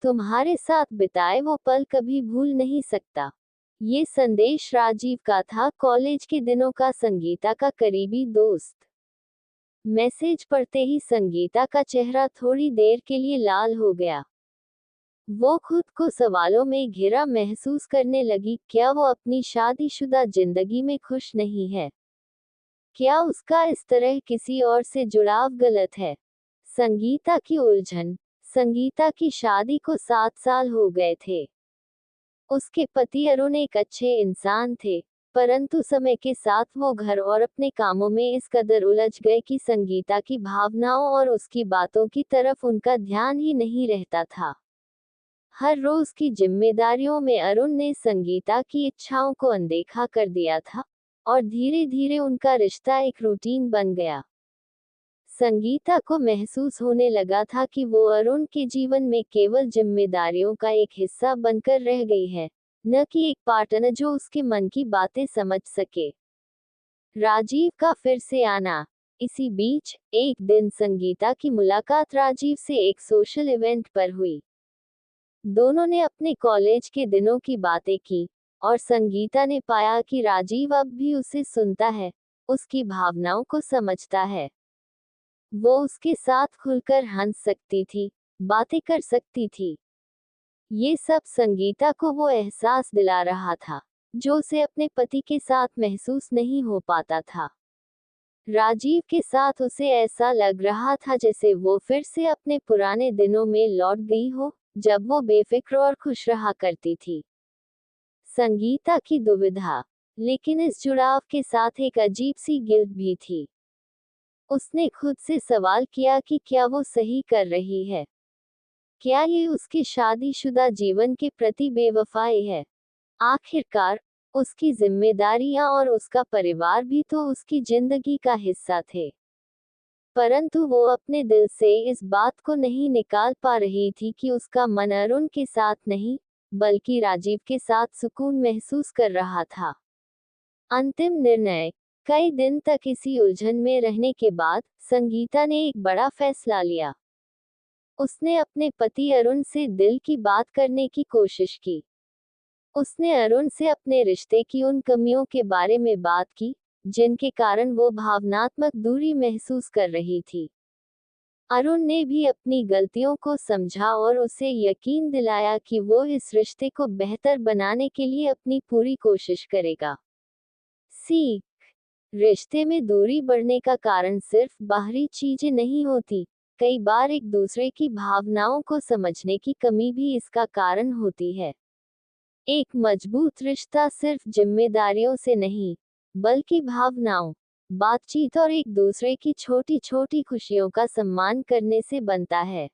तुम्हारे साथ बिताए वो पल कभी भूल नहीं सकता। ये संदेश राजीव का था, कॉलेज के दिनों का संगीता का करीबी दोस्त। मैसेज पढ़ते ही संगीता का चेहरा थोड़ी देर के लिए लाल हो गया। वो खुद को सवालों में घिरा महसूस करने लगी। क्या वो अपनी शादीशुदा जिंदगी में खुश नहीं है? क्या उसका इस तरह किसी और से जुड़ाव गलत है? संगीता की उलझन। संगीता की शादी को 7 साल हो गए थे। उसके पति अरुण एक अच्छे इंसान थे, परंतु समय के साथ वो घर और अपने कामों में इस कदर उलझ गए कि संगीता की भावनाओं और उसकी बातों की तरफ उनका ध्यान ही नहीं रहता था। हर रोज की जिम्मेदारियों में अरुण ने संगीता की इच्छाओं को अनदेखा कर दिया था, और धीरे धीरे उनका रिश्ता एक रूटीन बन गया। संगीता को महसूस होने लगा था कि वो अरुण के जीवन में केवल जिम्मेदारियों का एक हिस्सा बनकर रह गई है, न कि एक पार्टनर जो उसके मन की बातें समझ सके। राजीव का फिर से आना। इसी बीच एक दिन संगीता की मुलाकात राजीव से एक सोशल इवेंट पर हुई। दोनों ने अपने कॉलेज के दिनों की बातें की, और संगीता ने पाया कि राजीव अब भी उसे सुनता है, उसकी भावनाओं को समझता है। वो उसके साथ खुलकर हंस सकती थी, बातें कर सकती थी। ये सब संगीता को वो एहसास दिला रहा था, जो उसे अपने पति के साथ महसूस नहीं हो पाता था। राजीव के साथ उसे ऐसा लग रहा था जैसे वो फिर से अपने पुराने दिनों में लौट गई हो, जब वो बेफिक्र और खुश रहा करती थी। संगीता की दुविधा, लेकिन इस जुड़ाव के साथ एक अजीब सी गिल्ट भी थी। उसने खुद से सवाल किया कि क्या वो सही कर रही है? क्या ये उसके शादीशुदा जीवन के प्रति बेवफाई है? आखिरकार, उसकी जिम्मेदारियां और उसका परिवार भी तो उसकी जिंदगी का हिस्सा थे। परंतु वो अपने दिल से इस बात को नहीं निकाल पा रही थी कि उसका मन अरुण के साथ नहीं, बल्कि राजीव के साथ सुकून महसूस कर रहा था। अंतिम निर्णय। कई दिन तक इसी उलझन में रहने के बाद संगीता ने एक बड़ा फैसला लिया। उसने अपने पति अरुण से दिल की बात करने की कोशिश की। उसने अरुण से अपने रिश्ते की उन कमियों के बारे में बात की, जिनके कारण वो भावनात्मक दूरी महसूस कर रही थी। अरुण ने भी अपनी गलतियों को समझा और उसे यकीन दिलाया कि वो इस रिश्ते को बेहतर बनाने के लिए अपनी पूरी कोशिश करेगा। सीख। रिश्ते में दूरी बढ़ने का कारण सिर्फ बाहरी चीजें नहीं होती, कई बार एक दूसरे की भावनाओं को समझने की कमी भी इसका कारण होती है। एक मजबूत रिश्ता सिर्फ जिम्मेदारियों से नहीं, बल्कि भावनाओं, बातचीत और एक दूसरे की छोटी छोटी खुशियों का सम्मान करने से बनता है।